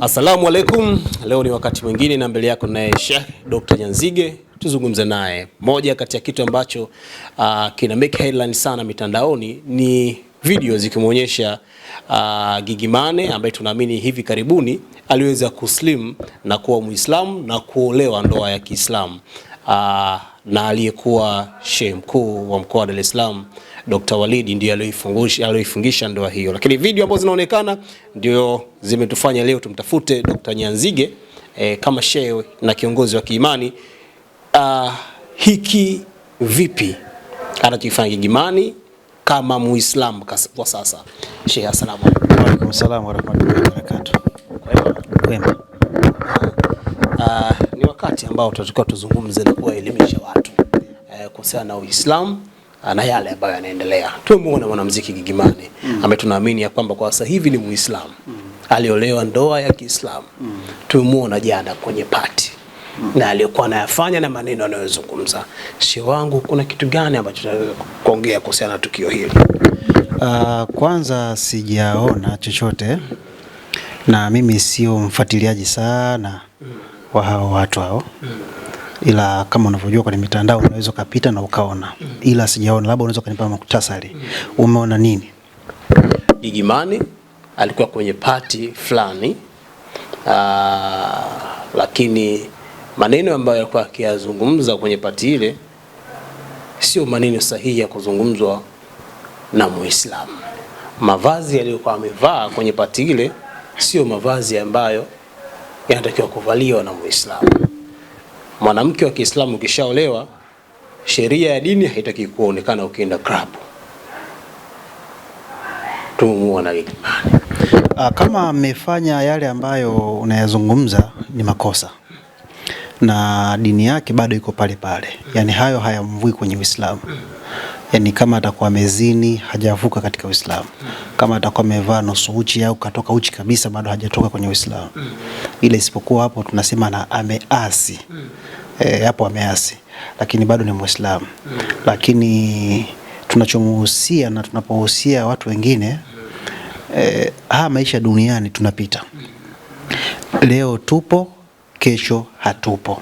Assalamu alaikum. Leo ni wakati mwingine na mbele yako naye Sheikh Dr. Nyanzige, tuzungumze naye. Moja kati ya kitu ambacho kina make headline sana mitandaoni ni video zikimuonyesha Gigy Money ambaye tunaamini hivi karibuni aliweza kuslim na kuwa Muislamu na kuolewa ndoa ya Kiislamu na aliyekuwa Sheikh mkuu wa mkoa wa Dar es Salaam Dr. Walid ndiye aliyoifungisha ndoa hiyo. Lakini video ambazo zinaonekana ndio zimetufanya leo tumtafute Dr. Nyanzige kama shehe na kiongozi wa kiimani. Hiki vipi anachofanya Gigy Money kama Muislamu kwa sasa? Sheikh, asalamu alaykum. Wa alaykum assalam wa rahmatullahi wa barakatuh. Kwema. Ni wakati ambao tunatakiwa tuzungumze na kuwaelimisha watu kuhusiana na Uislamu na yale ambayo yanaendelea. Tumemuona mwanamuziki Gigy Money ambaye tunaamini ya kwamba kwa sasa hivi ni Muislamu. Aliolewa ndoa ya Kiislamu. Tumemuona jana kwenye party na aliyokuwa anayafanya na maneno anayozungumza. Sheikh wangu, kuna kitu gani ambacho tunaweza kuongea kuhusiana na tukio hili? Kwanza sijaona chochote na mimi sio mfuatiliaji sana wa hao watu hao. Ila kama unavyojua kwenye mitandao unaweza kupita na ukaona. Ila sijaona, labda unaweza kunipa muhtasari. Umeona nini? Gigy Money alikuwa kwenye party fulani, lakini maneno ambayo alikuwa akiyazungumza kwenye party ile sio maneno sahihi ya kuzungumzwa na Muislamu. Mavazi aliyokuwa amevaa kwenye party ile sio mavazi ambayo yanatakiwa kuvaliwa na Muislamu. Mwanamke wa Kiislamu ukishaolewa, sheria ya dini haitaki kuonekana ukienda club. Tumuona Gigy Money kama amefanya yale ambayo unayazungumza ni makosa, na dini yake bado iko pale pale. Yani hayo hayamvui kwenye Uislamu. Yani kama atakuwa amezini hajavuka katika Uislamu. Kama atakuwa amevaa nusu uchi au katoka uchi kabisa bado hajatoka kwenye Uislamu. Ile isipokuwa hapo tunasema na ameasi. Hapo ameasi, lakini bado ni Muislamu. Lakini tunachomuhusia na tunapohusia watu wengine, maisha duniani tunapita. Leo tupo, kesho hatupo.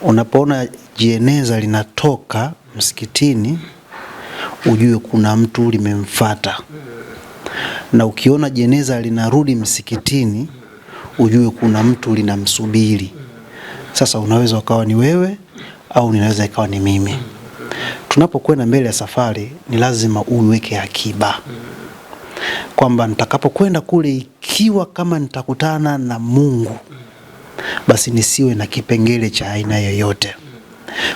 Unapoona jeneza linatoka msikitini, ujue kuna mtu limemfuata. Na ukiona jeneza linarudi msikitini, ujue kuna mtu linamsubiri. Sasa unaweza ukawa ni wewe au ninaweza ikawa ni mimi. Tunapokwenda mbele ya safari ni lazima uweke akiba. Kwamba nitakapokwenda kule, ikiwa kama nitakutana na Mungu, basi nisiwe na kipengele cha aina yoyote.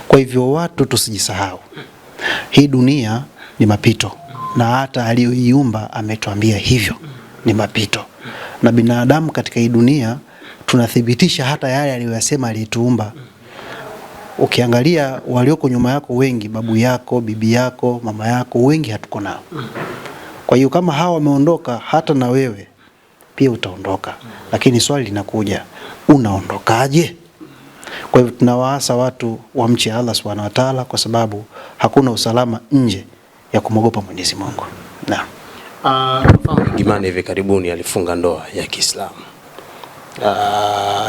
Kwa hivyo watu tusijisahau. Hii dunia ni mapito, na hata aliyoiumba ametuambia hivyo, ni mapito. Na binadamu katika hii dunia tunathibitisha hata yale aliyosema aliyetuumba. Ukiangalia walioko nyuma yako wengi, babu yako, bibi yako, mama yako, wengi hatuko nao. Kwa hiyo kama hawa wameondoka, hata na wewe pia utaondoka. Lakini swali linakuja, unaondokaje? Kwa hivyo tunawaasa watu wamche Allah Subhanahu wa Ta'ala, kwa sababu hakuna usalama nje ya kumwogopa Mwenyezi Mungu. Naam. Gigy Money hivi karibuni alifunga ndoa ya Kiislamu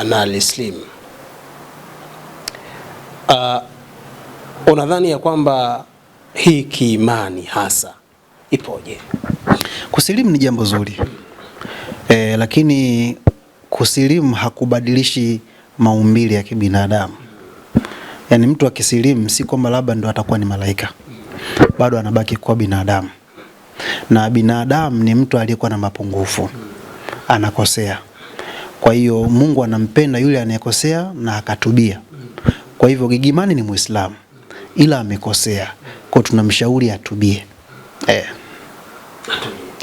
na alislim. Unadhani ya kwamba hii kiimani hasa ipoje? Kusilimu ni jambo zuri. Lakini kusilimu hakubadilishi maumbile ya kibinadamu. Yani mtu akisilimu si kwamba labda ndo atakuwa ni malaika. Bado anabaki kuwa binadamu. Na binadamu ni mtu aliyekuwa na mapungufu. Anakosea. Kwa hiyo Mungu anampenda yule anayekosea na akatubia. Kwa hivyo Gigy Money ni Muislamu ila amekosea. Kwa tunamshauri atubie.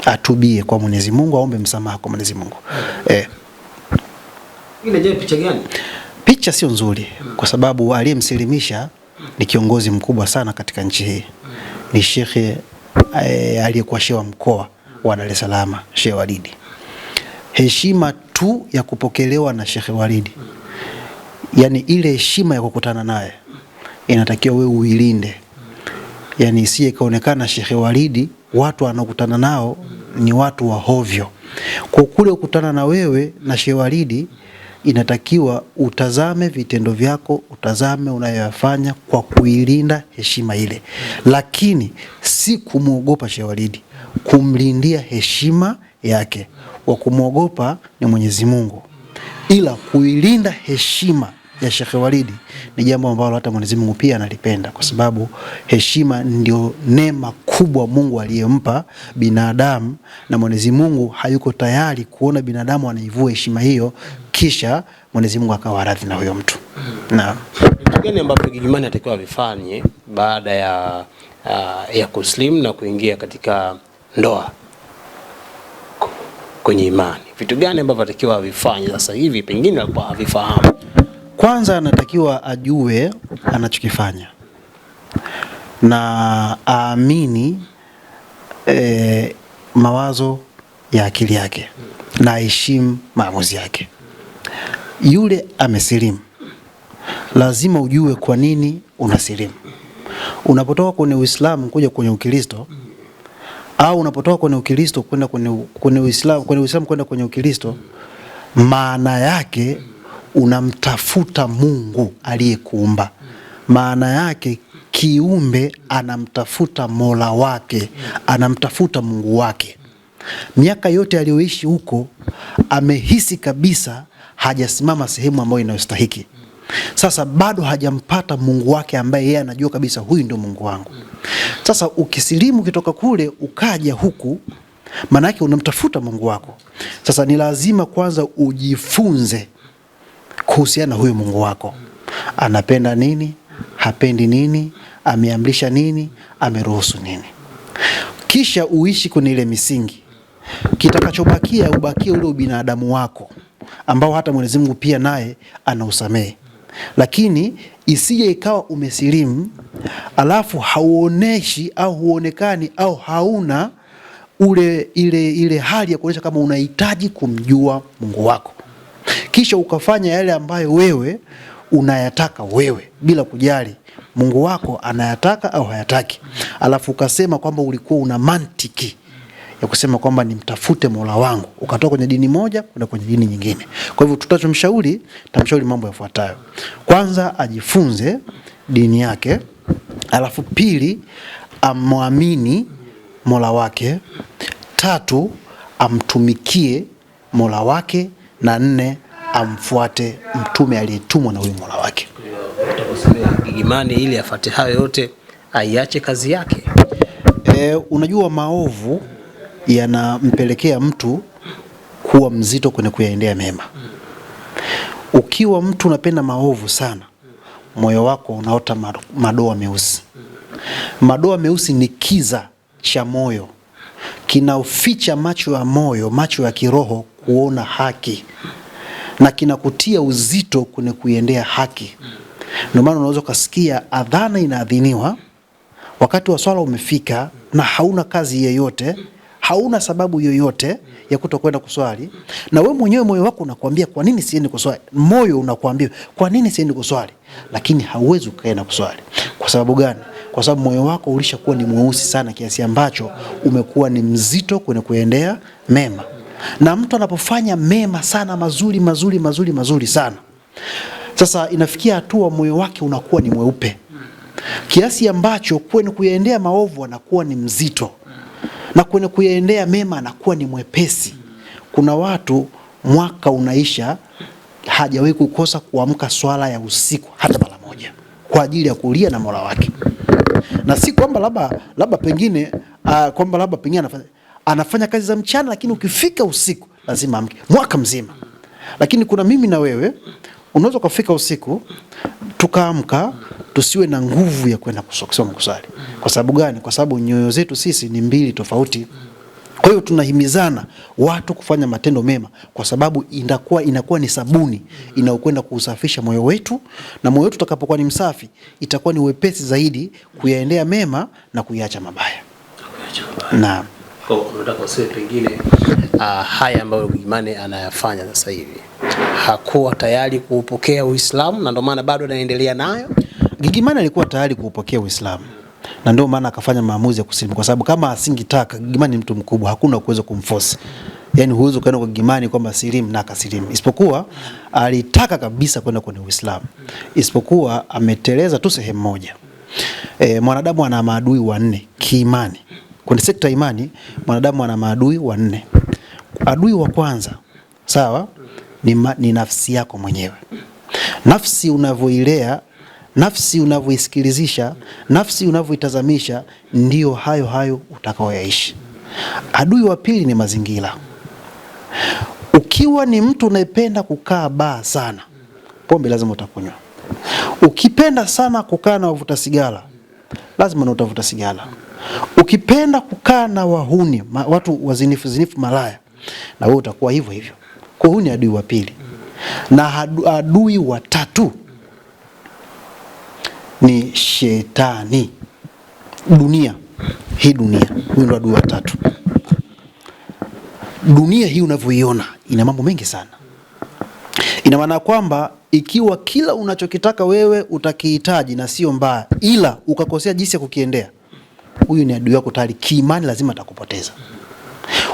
Atubie kwa Mwenyezi Mungu, aombe msamaha kwa Mwenyezi Mungu. Ile je, picha gani? Picha sio nzuri kwa sababu aliyemsilimisha ni kiongozi mkubwa sana katika nchi hii. Ni Sheikh aliyekuwa shehe wa mkoa wa Dar es Salaam, Sheikh Walid. Heshima tu ya kupokelewa na Sheikh Walid, yani ile heshima ya kukutana naye, inatakiwa wewe uilinde. Yani isiye kaonekana Sheikh Walidi watu anakutana nao ni watu wa hovyo. Kwa kule kukutana na wewe na Sheikh Walidi, inatakiwa utazame vitendo vyako, utazame unayoyafanya kwa kuilinda heshima ile. Lakini si kumuogopa Sheikh Walidi, kumlindia heshima yake. Wa kumuogopa ni Mwenyezi Mungu, ila kuilinda heshima ya Sheikh Walidi ni jambo ambalo hata Mwenyezi Mungu pia analipenda, kwa sababu heshima ndio neema kubwa Mungu aliyempa binadamu, na Mwenyezi Mungu hayuko tayari kuona binadamu anaivua heshima hiyo kisha Mwenyezi Mungu akawa radhi na huyo mtu. Naam. Kitu gani ambacho Gigimani atakiwa vifanye baada ya kuslim na kuingia katika ndoa kwenye imani? Vitu gani ambavyo atakiwa vifanye sasa hivi pengine alikuwa havifahamu? Kwanza anatakiwa ajue anachokifanya na aamini mawazo ya akili yake na aheshimu maamuzi yake. Yule amesilimu, lazima ujue kwa nini unasilimu. Unapotoka kwenye Uislamu kuja kwenye Ukristo, au unapotoka kwenye Ukristo kwenda kwenye Uislamu, kwenye Uislamu kwenda kwenye Ukristo, maana yake unamtafuta Mungu aliyekuumba. Maana yake kiumbe anamtafuta Mola wake, anamtafuta Mungu wake. Miaka yote aliyoishi huko amehisi kabisa hajasimama sehemu ambayo inayostahiki. Sasa bado hajampata Mungu wake ambaye yeye anajua kabisa huyu ndio Mungu wangu. Sasa ukisilimu kitoka kule ukaja huku, maana yake unamtafuta Mungu wako. Sasa ni lazima kwanza ujifunze kuhusiana na huyu Mungu wako. Anapenda nini? Hapendi nini? Ameamrisha nini? Ameruhusu nini? Kisha uishi kwenye ile misingi. Kitakachobakia ubakie ule ubinadamu wako ambao hata Mwenyezi Mungu pia naye anausamehe. Lakini isije ikawa umesilimu alafu hauoneshi au huonekani au hauna ile hali ya kuonyesha kama unahitaji kumjua Mungu wako. Kisha ukafanya yale ambayo wewe unayataka wewe bila kujali Mungu wako anayataka au hayataki. Alafu ukasema kwamba ulikuwa una mantiki ya kusema kwamba nimtafute Mola wangu, ukatoka kwenye dini moja kwenda kwenye dini nyingine. Kwa hivyo tutachomshauri, tamshauri mambo yafuatayo. Kwanza, ajifunze dini yake. Alafu pili, amwamini Mola wake. Tatu, amtumikie Mola wake. Na nne, amfuate mtume aliyetumwa na huyo Mola wake. Gigimani ili afuate hayo yote aiache kazi yake. Unajua maovu yanampelekea mtu kuwa mzito kwenye kuyaendea mema. Ukiwa mtu unapenda maovu sana, moyo wako unaota madoa meusi. Madoa meusi ni kiza cha moyo, kinaficha macho ya moyo, macho ya kiroho kuona haki, na kinakutia uzito kwenye kuiendea haki. Ndio maana unaweza kusikia adhana inaadhiniwa, wakati wa swala umefika na hauna kazi yoyote, hauna sababu yoyote ya kutokwenda kuswali, na wewe mwenyewe moyo wako unakuambia kwa nini siendi kuswali. Moyo unakuambia kwa nini siendi kuswali, lakini hauwezi ukaenda kuswali. Kwa sababu gani? Kwa sababu moyo wako ulishakuwa ni mweusi sana kiasi ambacho umekuwa ni mzito kwenye kuendea mema. Na mtu anapofanya mema sana, mazuri sana, sasa inafikia hatua moyo wake unakuwa ni mweupe kiasi ambacho kwenye kuyaendea maovu anakuwa ni mzito, na kwenye kuyaendea mema anakuwa ni mwepesi. Kuna watu mwaka unaisha hajawahi kukosa kuamka swala ya usiku hata mara moja kwa ajili ya kulia na Mola wake. Na si kwamba labda pengine anafanya kazi za mchana, lakini ukifika usiku lazima amke mwaka mzima. Lakini kuna mimi na wewe unaweza kufika usiku tukaamka tusiwe na nguvu ya kwenda kusoma kusali. Kwa sababu gani? Kwa sababu nyoyo zetu sisi ni mbili tofauti. Kwa hiyo tunahimizana watu kufanya matendo mema, kwa sababu inakuwa ni sabuni inayokwenda kusafisha moyo wetu, na moyo wetu utakapokuwa ni msafi itakuwa ni wepesi zaidi kuyaendea mema na kuiacha mabaya. Naam. Kwa unataka useme pengine haya ambayo Gigimani anayafanya sasa hivi hakuwa tayari kuupokea Uislamu na ndio maana bado anaendelea nayo? Gigimani alikuwa tayari kuupokea Uislamu. Na ndio maana akafanya maamuzi ya kusilimu, kwa sababu kama asingetaka, Gigimani ni mtu mkubwa, hakuna kuweza kumforce. Yaani huwezi kwenda kwa Gigimani kwamba silimu na akasilimu. Isipokuwa alitaka kabisa kwenda kwenye Uislamu. Isipokuwa ameteleza tu sehemu moja. Mwanadamu ana maadui wanne kiimani. Kwenye sekta imani, mwanadamu ana maadui wanne. Adui wa kwanza, sawa, ni nafsi yako mwenyewe. Nafsi unavyoilea, nafsi unavyoisikilizisha, nafsi unavyoitazamisha, ndio hayo utakaoyaishi. Adui wa pili ni mazingira. Ukiwa ni mtu unayependa kukaa baa sana, pombe lazima utakunywa. Ukipenda sana kukaa na wavuta sigara, lazima utavuta sigara. Ukipenda kukaa na wahuni, watu wazinifu malaya, na wewe utakuwa hivyo hivyo. Kwa hiyo ni adui wa pili. Na adui wa tatu ni shetani. Dunia. Hii dunia. Huyu ndo adui wa tatu. Dunia hii unavyoiona ina mambo mengi sana. Ina maana kwamba ikiwa kila unachokitaka wewe utakihitaji na sio mbaya, ila ukakosea jinsi ya kukiendea, huyu ni adui wako tayari, kiimani lazima atakupoteza.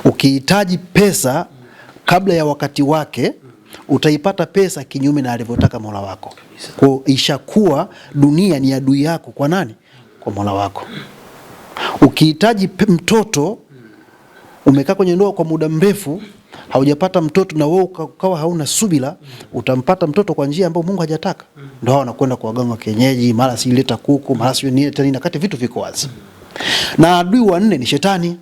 Ukihitaji pesa kabla ya wakati wake, utaipata pesa kinyume na alivyotaka Mola wako. Kwa ishakuwa dunia ni adui yako kwa nani? Kwa Mola wako. Ukihitaji mtoto, umekaa kwenye ndoa kwa muda mrefu, haujapata mtoto na wewe ukawa hauna subira, utampata mtoto kwa njia ambayo Mungu hajataka. Ndio hao wanakwenda kwa waganga wa kienyeji, mara si leta kuku, mara si nini tena, kati vitu viko wazi. Na adui wa nne ni shetani.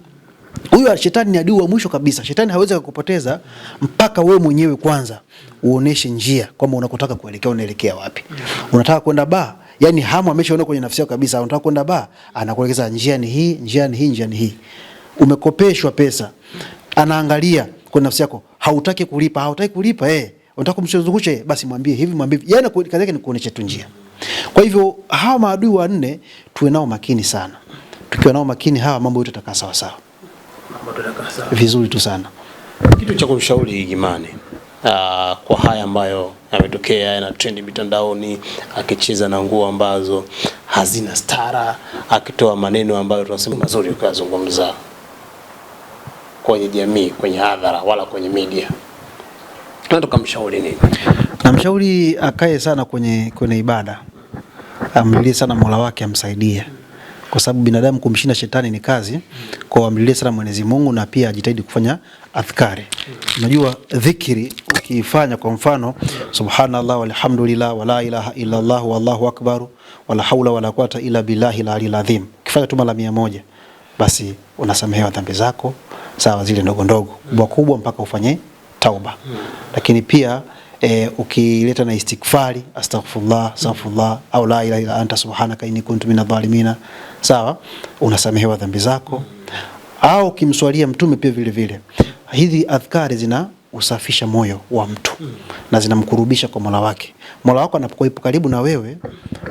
Huyo shetani ni adui wa mwisho kabisa. Shetani hawezi kukupoteza mpaka wewe mwenyewe kwanza uoneshe njia kwamba unakotaka kuelekea, unaelekea wapi. Unataka kwenda baa, yani hamu ameshaona kwenye nafsi yako kabisa, unataka kwenda baa, anakuelekeza njia ni hii, njia ni hii, njia ni hii. Umekopeshwa pesa, anaangalia kwa nafsi yako, hautaki kulipa, unataka kumshuzungushe, basi mwambie hivi, mwambie hivi. Yaani kazi yake ni kuonesha tu njia. Kwa hivyo hawa maadui wanne tuwe nao makini sana. Tukiwa nao makini, hawa mambo yote yatakaa sawa sawa. Vizuri tu sana. Kitu cha kumshauri Gigimani kwa haya ambayo yametokea na trend mitandaoni, akicheza na nguo ambazo hazina stara, akitoa maneno ambayo tunasema mazuri kuyazungumza kwenye jamii, kwenye hadhara wala kwenye media, tunataka kumshauri nini? Namshauri akae sana kwenye ibada. Amlilie sana Mola wake amsaidie. Kwa sababu binadamu kumshinda shetani ni kazi. Kwa amlilie sana Mwenyezi Mungu na pia ajitahidi kufanya adhkari. Unajua dhikri ukifanya, kwa mfano subhanallah walhamdulillah wala ilaha illa Allah wallahu akbar wala haula wala quwata illa billahi al-aliyyil azim, ukifanya tu mara 100, basi unasamehewa dhambi zako, sawa, zile ndogo ndogo, kubwa kubwa, mpaka ufanye tauba. Lakini pia ukileta na istighfari, astaghfirullah au la ilaha illa anta subhanaka inni kuntu minadh-dhalimin, sawa, unasamehewa dhambi zako. Au kimswalia mtume pia vile vile. Hizi adhkari zina usafisha moyo wa mtu na zinamkurubisha kwa Mola wake. Mola wako anapokuwa karibu na wewe,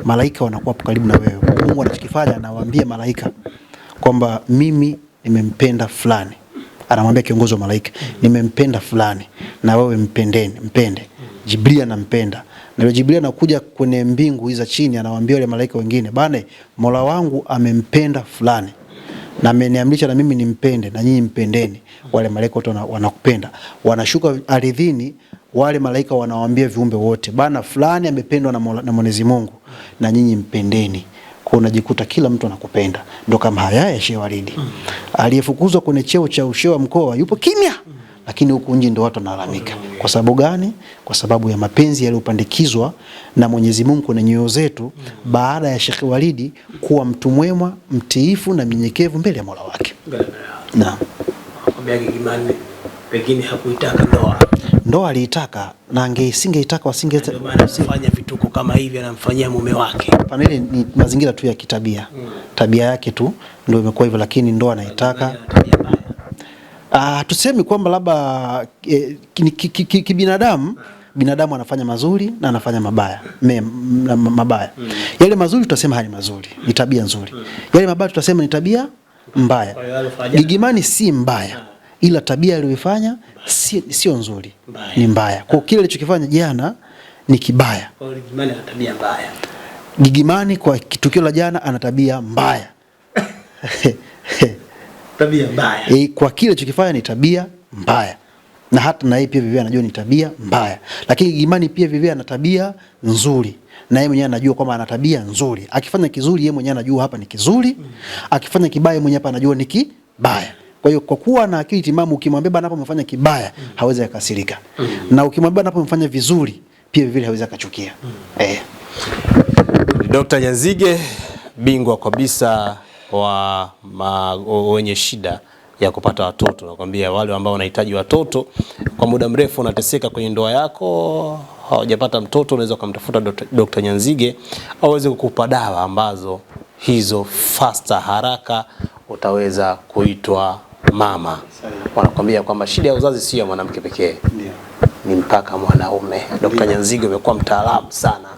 malaika wanakuwa karibu na wewe. Mungu anachokifanya, anawaambia malaika kwamba mimi nimempenda fulani. Anamwambia kiongozi wa malaika, nimempenda fulani na wewe mpende. Jibril anampenda. Na yule Jibril anakuja kwenye mbingu hizo chini, anawaambia wale malaika wengine, bana, Mola wangu amempenda fulani na ameniamrisha na mimi nimpende, na nyinyi mpendeni. Wale malaika wote wanakupenda. Wanashuka ardhini, wale malaika wanawaambia viumbe wote, bana, fulani amependwa na Mwenyezi Mungu na nyinyi mpendeni. Kwa unajikuta kila mtu anakupenda. Ndio kama haya ya Sheikh Walidi. Aliyefukuzwa kwenye cheo cha ushehe wa mkoa yupo kimya, lakini huku nje ndio watu wanalalamika. Kwa sababu gani? Kwa sababu ya mapenzi yaliyopandikizwa na Mwenyezi Mungu kwenye nyoyo zetu, baada ya Sheikh Walidi kuwa mtu mwema, mtiifu na mnyenyekevu mbele ya Mola wake. Naam. Kwambia Gigimani pengine hakuitaka ndoa. Ndoa aliitaka, na angeitaka wasingefanya vituko kama hivi anamfanyia mume wake. Pana ile ni mazingira tu ya kitabia. Tabia yake tu ndio imekuwa hivyo, lakini ndoa anaitaka. Tuseme kwamba labda kibinadamu, binadamu anafanya mazuri na anafanya mabaya. Yale mazuri tutasema haya ni mazuri, ni tabia nzuri. Yale mabaya tutasema ni tabia mbaya. Gigimani si mbaya, ila tabia aliyofanya sio nzuri, ni mbaya. Kwa kile alichokifanya jana ni kibaya. Kwa Gigimani ana tabia mbaya. Gigimani kwa tukio la jana ana tabia mbaya. Tabia mbaya. Kwa kile alichokifanya ni tabia mbaya. Na hata na yeye pia vivyo anajua ni tabia mbaya. Lakini Gigimani pia vivyo ana tabia nzuri. Na yeye mwenyewe anajua kwamba ana tabia nzuri. Akifanya kizuri yeye mwenyewe anajua hapa ni kizuri. Akifanya kibaya mwenyewe hapa anajua ni kibaya. Kwa hiyo kwa kuwa na akili timamu, ukimwambia bana hapo umefanya kibaya, hawezi akasirika. Na ukimwambia hapo umefanya vizuri, pia vile hawezi akachukia. Dr. Nyanzige, bingwa kabisa wa wenye shida ya kupata watoto. Nakwambia wale ambao wanahitaji watoto kwa muda mrefu, unateseka kwenye ndoa yako, hawajapata mtoto, unaweza kumtafuta Dr. Nyanzige aweze kukupa dawa ambazo hizo faster, haraka utaweza kuitwa mama. Wanakwambia kwamba shida ya uzazi sio ya mwanamke pekee, ni mpaka mwanaume. Dr. Nyanzige amekuwa mtaalamu sana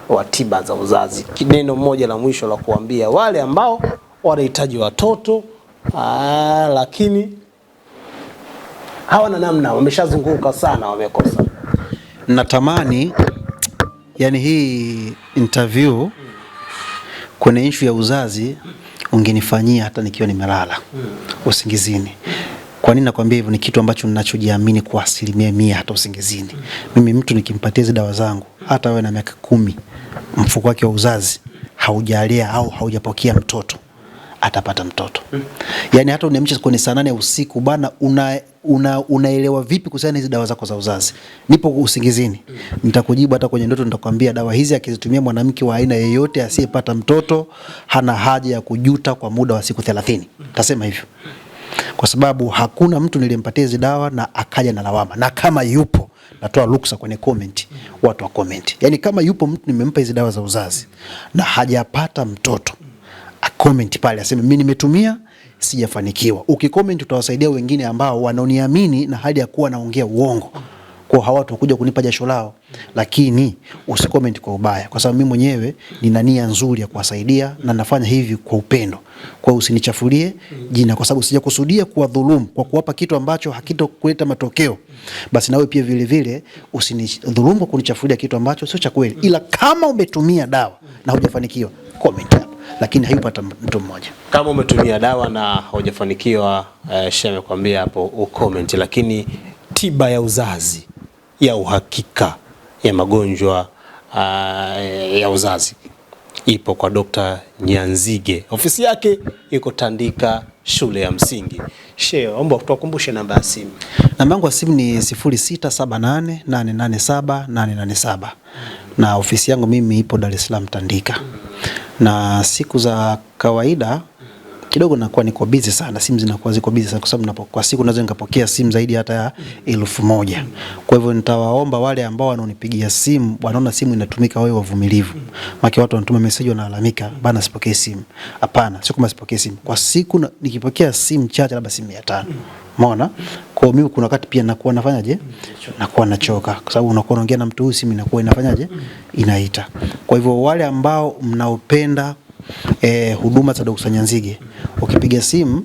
wa tiba za uzazi. Neno moja la mwisho la kuambia wale ambao wanahitaji watoto lakini hawana namna, wameshazunguka sana, wamekosa. Natamani yani hii interview kwenye issue ya uzazi ungenifanyia hata nikiwa nimelala usingizini. Kwa nini nakwambia hivyo? Ni kitu ambacho ninachojiamini kwa 100% hata usingizini. Mimi mtu nikimpatia dawa zangu, hata wewe na miaka 10, mfuko wake wa uzazi haujalea au haujapokea mtoto, atapata mtoto. Yani hata unemcha kwenye saa 8 usiku bana, unaelewa vipi kuhusiana hizi dawa zako za uzazi? Nipo usingizini, nitakujibu hata kwenye ndoto, nitakwambia dawa hizi akizitumia mwanamke wa aina yeyote asiyepata mtoto hana haja ya kujuta kwa muda wa siku 30. Tasema hivyo kwa sababu hakuna mtu nilimpatia hizi dawa na akaja na lawama. Na kama yupo, natoa ruksa kwenye comment, watu wa comment. Yani kama yupo mtu nimempa hizi dawa za uzazi na hajapata mtoto, a comment pale aseme mimi nimetumia sijafanikiwa. Ukicomment utawasaidia wengine ambao wanaoniamini na hali ya kuwa naongea uongo, kwa hawatakuja kunipa jasho lao. Lakini usicomment kwa ubaya, kwa sababu mimi mwenyewe nina nia nzuri ya kuwasaidia na nafanya hivi kwa upendo. Kwa usinichafulie jina, kwa sababu sijakusudia kuwadhulumu kwa kuwapa kitu ambacho hakitokuleta matokeo. Basi nawe pia vile vile usinidhulumu kwa kunichafulia kitu ambacho sio cha kweli. Ila kama umetumia dawa na hujafanikiwa, comment hapo. Lakini hayupata mtu mmoja. Kama umetumia dawa na hujafanikiwa, Sheikh amekwambia hapo ucomment. Lakini tiba ya uzazi ya uhakika ya magonjwa ya uzazi ipo kwa Dr. Nyanzige. Ofisi yake iko Tandika shule ya msingi. Sheikh, omba tukumbushe namba ya simu. Namba yangu ya simu ni 0678887887. Na ofisi yangu mimi ipo Dar es Salaam Tandika. Na siku za kawaida kidogo nakuwa niko busy sana, simu zinakuwa ziko busy sana, kwa sababu kwa siku naweza nikapokea simu zaidi hata ya 1000. Kwa hivyo nitawaomba wale ambao wanaonipigia simu, wanaona simu inatumika, wao wavumilivu. Maki watu wanatuma message wanalalamika, bana sipokee simu. Hapana, sio kama sipokee simu. Kwa siku nikipokea simu chache, labda simu 500. Umeona? Kwa mimi kuna wakati pia nakuwa nafanyaje? Nakuwa nachoka, kwa sababu unakuwa unaongea na mtu huyu, simu inakuwa inafanyaje? Inaita. Kwa hivyo wale ambao mnaopenda huduma za Dr. Nyanzige, ukipiga simu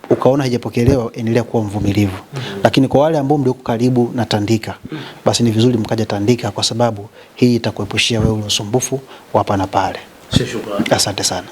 ukaona haijapokelewa, endelea kuwa mvumilivu. Lakini kwa wale ambao mliko karibu na Tandika, basi ni vizuri mkaja Tandika, kwa sababu hii itakuepushia wewe usumbufu wa hapa na pale. Shukrani. Asante sana.